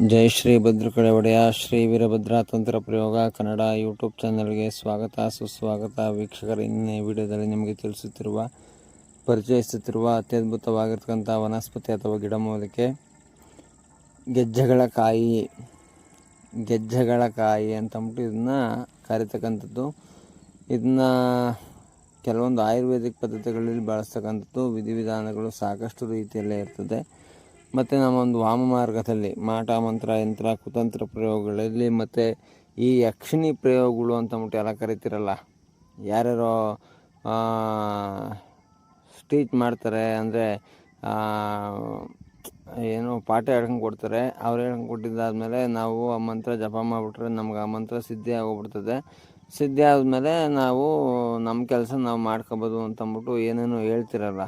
ಜೈ ಶ್ರೀ ಭದ್ರಕಳೆ ಒಡೆಯ ಶ್ರೀ ವೀರಭದ್ರ ತಂತ್ರ ಪ್ರಯೋಗ ಕನ್ನಡ ಯೂಟ್ಯೂಬ್ ಚಾನಲ್ಗೆ ಸ್ವಾಗತ ಸುಸ್ವಾಗತ. ವೀಕ್ಷಕರು, ಇನ್ನೇ ವಿಡಿಯೋದಲ್ಲಿ ನಿಮಗೆ ಪರಿಚಯಿಸುತ್ತಿರುವ ಅತ್ಯದ್ಭುತವಾಗಿರ್ತಕ್ಕಂಥ ವನಸ್ಪತಿ ಅಥವಾ ಗಿಡಮೂಲಿಕೆ ಗೆಜ್ಜೆಗಳ ಕಾಯಿ ಅಂತಂದ್ಬಿಟ್ಟು ಇದನ್ನು ಕರಿತಕ್ಕಂಥದ್ದು. ಇದನ್ನು ಕೆಲವೊಂದು ಆಯುರ್ವೇದಿಕ್ ಪದ್ಧತಿಗಳಲ್ಲಿ ಬಳಸ್ತಕ್ಕಂಥದ್ದು. ವಿಧಿವಿಧಾನಗಳು ಸಾಕಷ್ಟು ರೀತಿಯಲ್ಲೇ ಇರ್ತದೆ. ಮತ್ತು ನಮ್ಮೊಂದು ವಾಮ ಮಾರ್ಗದಲ್ಲಿ ಮಾಟ ಮಂತ್ರ ಯಂತ್ರ ಕುತಂತ್ರ ಪ್ರಯೋಗಗಳಲ್ಲಿ ಮತ್ತು ಈ ಯಕ್ಷಿಣಿ ಪ್ರಯೋಗಗಳು ಅಂತಂದ್ಬಿಟ್ಟು ಎಲ್ಲ ಕರಿತಿರಲ್ಲ, ಯಾರ್ಯಾರೋ ಸ್ಟೀಚ್ ಮಾಡ್ತಾರೆ, ಅಂದರೆ ಏನು ಪಾಠ ಹೇಳ್ಕೊಂಡು ಕೊಡ್ತಾರೆ. ಅವ್ರು ಹೇಳ್ಕೊಂಡು ಕೊಟ್ಟಿದ್ದಾದಮೇಲೆ ನಾವು ಆ ಮಂತ್ರ ಜಪ ಮಾಡಿಬಿಟ್ರೆ ನಮ್ಗೆ ಆ ಮಂತ್ರ ಸಿದ್ಧಿ ಆಗೋಗ್ಬಿಡ್ತದೆ. ಸಿದ್ಧಿ ಆದಮೇಲೆ ನಾವು ನಮ್ಮ ಕೆಲಸ ನಾವು ಮಾಡ್ಕೊಬೋದು ಅಂತಂದ್ಬಿಟ್ಟು ಏನೇನೋ ಹೇಳ್ತಿರಲ್ಲ.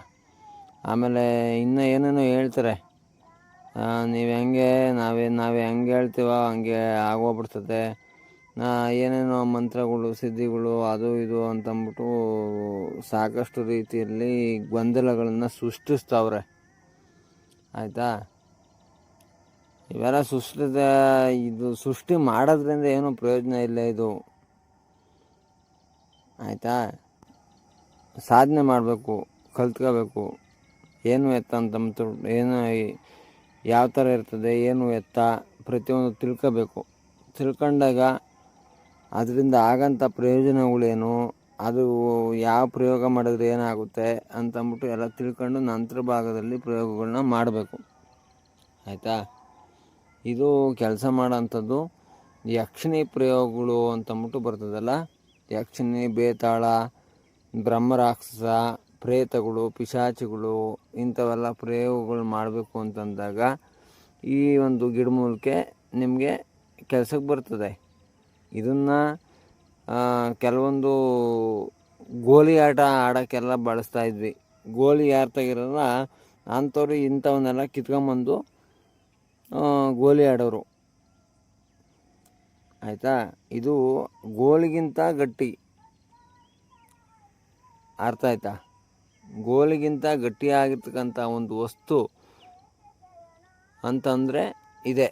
ಆಮೇಲೆ ಇನ್ನೂ ಏನೇನೋ ಹೇಳ್ತಾರೆ, ನೀವು ಹೆಂಗೆ ನಾವು ಹೆಂಗೆ ಹೇಳ್ತೀವೋ ಹಂಗೆ ಆಗೋಗ್ಬಿಡ್ತದೆ. ಏನೇನೋ ಮಂತ್ರಗಳು ಸಿದ್ಧಿಗಳು ಅದು ಇದು ಅಂತಂದ್ಬಿಟ್ಟು ಸಾಕಷ್ಟು ರೀತಿಯಲ್ಲಿ ಗೊಂದಲಗಳನ್ನು ಸೃಷ್ಟಿಸ್ತಾವ್ರೆ, ಆಯಿತಾ. ಇವೆಲ್ಲ ಸೃಷ್ಟಿ ಮಾಡೋದ್ರಿಂದ ಏನೂ ಪ್ರಯೋಜನ ಇಲ್ಲ. ಇದು ಆಯಿತಾ, ಸಾಧನೆ ಮಾಡಬೇಕು, ಕಲ್ತ್ಕೋಬೇಕು. ಏನು ಎತ್ತ ಅಂತಂದ್ಬಿಟ್ಟು ಏನು ಯಾವ ಥರ ಇರ್ತದೆ, ಏನು ಎತ್ತ ಪ್ರತಿಯೊಂದು ತಿಳ್ಕೋಬೇಕು. ತಿಳ್ಕೊಂಡಾಗ ಅದರಿಂದ ಆಗೋಂಥ ಪ್ರಯೋಜನಗಳೇನು, ಅದು ಯಾವ ಪ್ರಯೋಗ ಮಾಡಿದ್ರೆ ಏನಾಗುತ್ತೆ ಅಂತಂದ್ಬಿಟ್ಟು ಎಲ್ಲ ತಿಳ್ಕೊಂಡು ನಂತರ ಭಾಗದಲ್ಲಿ ಪ್ರಯೋಗಗಳನ್ನ ಮಾಡಬೇಕು, ಆಯಿತಾ. ಇದು ಕೆಲಸ ಮಾಡೋಂಥದ್ದು ಯಕ್ಷಿಣಿ ಪ್ರಯೋಗಗಳು ಅಂತಂದ್ಬಿಟ್ಟು ಬರ್ತದಲ್ಲ. ಯಕ್ಷಿಣಿ, ಬೇತಾಳ, ಬ್ರಹ್ಮರಾಕ್ಷಸ, ಪ್ರೇತಗಳು, ಪಿಶಾಚಿಗಳು ಇಂಥವೆಲ್ಲ ಪ್ರಯೋಗಗಳು ಮಾಡಬೇಕು ಅಂತಂದಾಗ ಈ ಒಂದು ಗಿಡಮೂಲಿಕೆ ನಿಮಗೆ ಕೆಲಸಕ್ಕೆ ಬರ್ತದೆ. ಇದನ್ನು ಕೆಲವೊಂದು ಗೋಲಿ ಆಟ ಆಡೋಕ್ಕೆಲ್ಲ ಬಳಸ್ತಾಯಿದ್ವಿ. ಗೋಲಿ ಯಾರು ತೆಗಿರಲ್ಲ ಅಂಥವ್ರು ಇಂಥವನ್ನೆಲ್ಲ ಕಿತ್ಕೊಂಬಂದು ಗೋಲಿ ಆಡೋರು, ಆಯಿತಾ. ಇದು ಗೋಲಿಗಿಂತ ಗಟ್ಟಿ, ಅರ್ಥ ಆಯ್ತಾ. ಗೋಲಿಗಿಂತ ಗಟ್ಟಿಯಾಗಿರ್ತಕ್ಕಂಥ ಒಂದು ವಸ್ತು ಅಂತಂದರೆ ಇದೆ.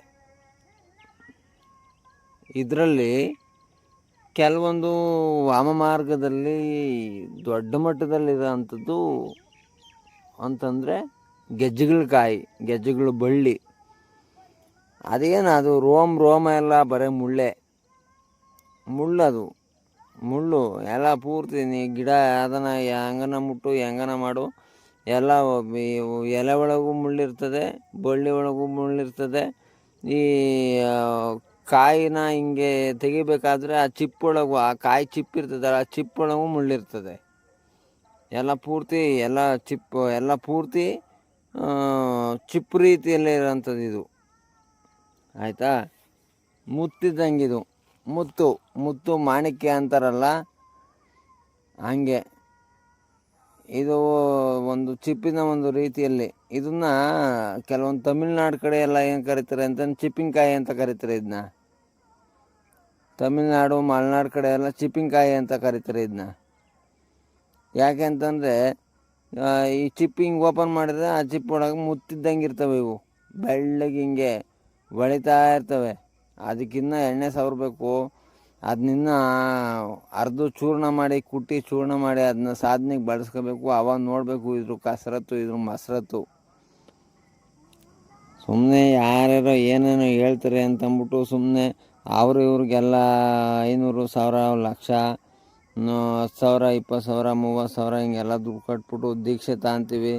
ಇದರಲ್ಲಿ ಕೆಲವೊಂದು ವಾಮ ಮಾರ್ಗದಲ್ಲಿ ದೊಡ್ಡ ಮಟ್ಟದಲ್ಲಿರೋಂಥದ್ದು ಅಂತಂದರೆ ಗೆಜ್ಜೆಗಳ ಬಳ್ಳಿ. ಅದೇನು ಅದು ರೋಮ ಎಲ್ಲ ಬರೀ ಮುಳ್ಳು ಎಲ್ಲ ಪೂರ್ತಿ ನೀ ಗಿಡ ಅದನ್ನು ಹೆಂಗನ ಮುಟ್ಟು ಹೆಂಗನ ಮಾಡು, ಎಲ್ಲ ಎಲೆ ಒಳಗೂ ಮುಳ್ಳಿರ್ತದೆ, ಬಳ್ಳಿ ಒಳಗೂ ಮುಳ್ಳಿರ್ತದೆ. ಈ ಕಾಯಿನ ಹಿಂಗೆ ತೆಗಿಬೇಕಾದ್ರೆ ಆ ಚಿಪ್ಪೊಳಗೂ, ಆ ಕಾಯಿ ಚಿಪ್ಪಿರ್ತದಲ್ಲ, ಆ ಚಿಪ್ಪೊಳಗೂ ಮುಳ್ಳಿರ್ತದೆ. ಎಲ್ಲ ಪೂರ್ತಿ ಚಿಪ್ಪು ರೀತಿಯಲ್ಲೇ ಇರೋಂಥದ್ದು ಇದು, ಆಯಿತಾ. ಮುತ್ತಿದ್ದಂಗಿದು, ಮುತ್ತು ಮಾಣಿಕ್ಯ ಅಂತಾರಲ್ಲ ಹಂಗೆ. ಇದು ಒಂದು ಚಿಪ್ಪಿನ ಒಂದು ರೀತಿಯಲ್ಲಿ. ಇದನ್ನು ಕೆಲವೊಂದು ತಮಿಳ್ನಾಡು ಕಡೆ ಎಲ್ಲ ಏನು ಕರೀತಾರೆ ಅಂತ ಚಿಪ್ಪಿನಕಾಯಿ ಅಂತ ಕರೀತಾರೆ. ಇದನ್ನ ತಮಿಳ್ನಾಡು, ಮಲೆನಾಡು ಕಡೆ ಎಲ್ಲ ಚಿಪ್ಪಿನಕಾಯಿ ಅಂತ ಕರೀತಾರೆ ಇದನ್ನ. ಯಾಕೆ ಅಂತಂದರೆ ಈ ಚಿಪ್ಪಿಂಗ್ ಓಪನ್ ಮಾಡಿದ್ರೆ ಆ ಚಿಪ್ಪೊಳಗೆ ಮುತ್ತಿದ್ದಂಗೆ ಇರ್ತವೆ. ಇವು ಬೆಳ್ಳಗೆ ಹಿಂಗೆ ಹೊಳಿತಾ ಇರ್ತವೆ. ಅದಕ್ಕಿನ್ನ ಎಣ್ಣೆ ಸವರಬೇಕು. ಅದನ್ನ ಅರ್ಧ ಚೂರ್ಣ ಮಾಡಿ ಕುಟ್ಟಿ ಚೂರ್ಣ ಮಾಡಿ ಅದನ್ನ ಸಾಧನೆಗೆ ಬಳಸ್ಕೋಬೇಕು. ಅವಾಗ ನೋಡಬೇಕು ಇದ್ರ ಕಸರತ್ತು, ಇದ್ರ ಮಸರತ್ತು. ಸುಮ್ಮನೆ ಯಾರ್ಯಾರೋ ಏನೇನೋ ಹೇಳ್ತಾರೆ ಅಂತಂದ್ಬಿಟ್ಟು ಸುಮ್ಮನೆ ಇವ್ರಿಗೆಲ್ಲ 500, 1000, ಲಕ್ಷ, 10,000, 20,000, 30,000 ಹಿಂಗೆಲ್ಲ ದುಡ್ಡು ಕಟ್ಬಿಟ್ಟು ದೀಕ್ಷೆ ತಗೊಂತೀವಿ.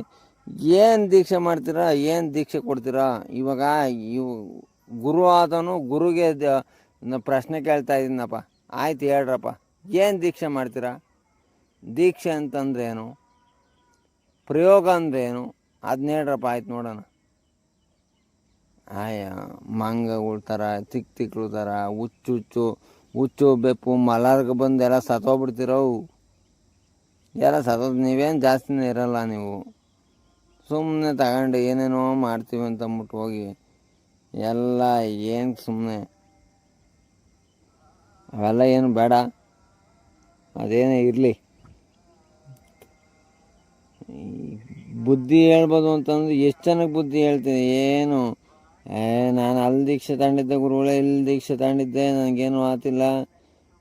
ಏನು ದೀಕ್ಷೆ ಮಾಡ್ತೀರಾ, ಏನು ದೀಕ್ಷೆ ಕೊಡ್ತೀರಾ? ಇವಾಗ ಗುರು ಆದವನು ಗುರುಗೆ ಪ್ರಶ್ನೆ ಕೇಳ್ತಾ ಇದ್ದೀನಪ್ಪ, ಆಯ್ತು ಹೇಳ್ರಪ್ಪ, ಏನು ದೀಕ್ಷೆ ಮಾಡ್ತೀರಾ? ದೀಕ್ಷೆ ಅಂತಂದ್ರೆ ಏನು, ಪ್ರಯೋಗ ಅಂದ್ರೆ ಏನು, ಅದನ್ನ ಹೇಳ್ರಪ್ಪ, ಆಯ್ತು ನೋಡೋಣ. ಮಂಗಗಳ ಥರ ತಿಕ್ಳು ಥರ ಹುಚ್ಚು ಬೆಪ್ಪು ಮಲರ್ಗೆ ಬಂದು ಎಲ್ಲ ಸತ್ತೋಗ್ಬಿಡ್ತಿರೋವು. ಎಲ್ಲ ನೀವೇನು ಜಾಸ್ತಿನೇ ಇರಲ್ಲ. ನೀವು ಸುಮ್ಮನೆ ತಗೊಂಡು ಏನೇನೋ ಮಾಡ್ತೀವಿ ಅಂತಂದ್ಬಿಟ್ಟು ಹೋಗಿ ಎಲ್ಲ ಏನು ಸುಮ್ಮನೆ ಅವೆಲ್ಲ ಏನು ಬೇಡ. ಅದೇನೇ ಇರಲಿ, ಬುದ್ಧಿ ಹೇಳ್ಬೋದು ಅಂತಂದ್ರೆ ಎಷ್ಟು ಜನಕ್ಕೆ ಬುದ್ಧಿ ಹೇಳ್ತೀನಿ. ಏನು ನಾನು ಅಲ್ಲಿ ದೀಕ್ಷೆ ತಗೊಂಡಿದ್ದೆ ಗುರುಗಳೇ, ಇಲ್ಲಿ ದೀಕ್ಷೆ ತಗೊಂಡಿದ್ದೆ, ನನಗೇನು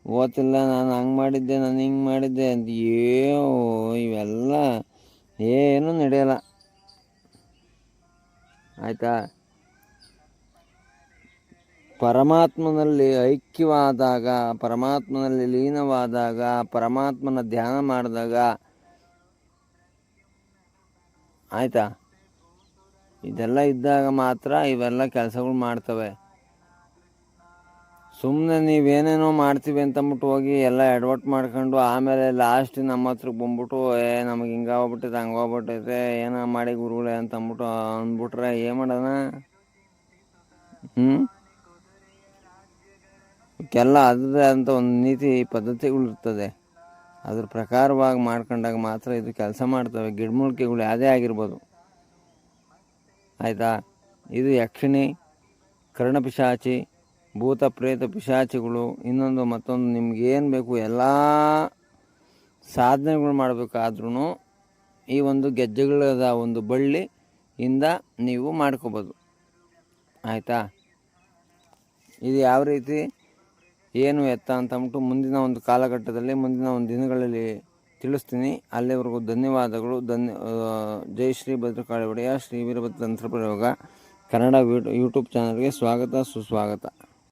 ಓದ್ತಿಲ್ಲ, ನಾನು ಹಂಗೆ ಮಾಡಿದ್ದೆ, ನಾನು ಹಿಂಗೆ ಮಾಡಿದ್ದೆ ಅಂತ ಇವೆಲ್ಲ ಏನೂ ನಡೆಯಲ್ಲ. ಆಯಿತಾ? ಪರಮಾತ್ಮನಲ್ಲಿ ಐಕ್ಯವಾದಾಗ, ಪರಮಾತ್ಮನಲ್ಲಿ ಲೀನವಾದಾಗ, ಪರಮಾತ್ಮನ ಧ್ಯಾನ ಮಾಡಿದಾಗ, ಆಯಿತಾ, ಇದೆಲ್ಲ ಇದ್ದಾಗ ಮಾತ್ರ ಇವೆಲ್ಲ ಕೆಲಸಗಳು ಮಾಡ್ತವೆ. ಸುಮ್ಮನೆ ನೀವೇನೇನೋ ಮಾಡ್ತೀವಿ ಅಂತಂದ್ಬಿಟ್ಟು ಹೋಗಿ ಎಲ್ಲ ಎಡವಟ್ಟು ಮಾಡ್ಕೊಂಡು ಆಮೇಲೆ ಲಾಸ್ಟ್ ನಮ್ಮ ಹತ್ರಕ್ಕೆ ಬಂದ್ಬಿಟ್ಟು ನಮಗೆ ಹಿಂಗೆ ಹೋಗ್ಬಿಟ್ಟೈತೆ, ಹಂಗೆ ಹೋಗ್ಬಿಟ್ಟೈತೆ, ಏನೋ ಮಾಡಿ ಗುರುಗಳೇ ಅಂತಂದ್ಬಿಟ್ಟು ಅಂದ್ಬಿಟ್ರೆ ಏನು ಮಾಡೋಣ? ಕೆಲ್ಲ ಅದೇ ಅಂತ ಒಂದು ನೀತಿ ಪದ್ಧತಿಗಳಿರ್ತದೆ. ಅದ್ರ ಪ್ರಕಾರವಾಗಿ ಮಾಡ್ಕೊಂಡಾಗ ಮಾತ್ರ ಇದು ಕೆಲಸ ಮಾಡ್ತವೆ. ಗಿಡಮೂಲಿಕೆಗಳು ಯಾವುದೇ ಆಗಿರ್ಬೋದು. ಆಯಿತಾ? ಇದು ಯಕ್ಷಿಣಿ, ಕರ್ಣಪಿಶಾಚಿ, ಭೂತ ಪ್ರೇತ ಪಿಶಾಚಿಗಳು, ಇನ್ನೊಂದು ಮತ್ತೊಂದು ನಿಮ್ಗೇನು ಬೇಕು ಎಲ್ಲ ಸಾಧನೆಗಳು ಮಾಡಬೇಕಾದ್ರೂ ಈ ಒಂದು ಗೆಜ್ಜೆಗಳದ ಒಂದು ಬಳ್ಳಿಯಿಂದ ನೀವು ಮಾಡ್ಕೋಬೋದು. ಆಯಿತಾ? ಇದು ಯಾವ ರೀತಿ ಏನು ಎತ್ತ ಅಂತಂದ್ಬಿಟ್ಟು ಮುಂದಿನ ಒಂದು ಕಾಲಘಟ್ಟದಲ್ಲಿ, ಮುಂದಿನ ಒಂದು ದಿನಗಳಲ್ಲಿ ತಿಳಿಸ್ತೀನಿ. ಅಲ್ಲಿವರೆಗೂ ಧನ್ಯವಾದಗಳು. ಜೈ ಶ್ರೀ ಭದ್ರಕಾಳಿ ಒಡೆಯ ಶ್ರೀ ವೀರಭದ್ರ ತಂತ್ರ ಪ್ರಯೋಗ ಕನ್ನಡ ಯೂಟ್ಯೂಬ್ ಚಾನಲ್ಗೆ ಸ್ವಾಗತ ಸುಸ್ವಾಗತ.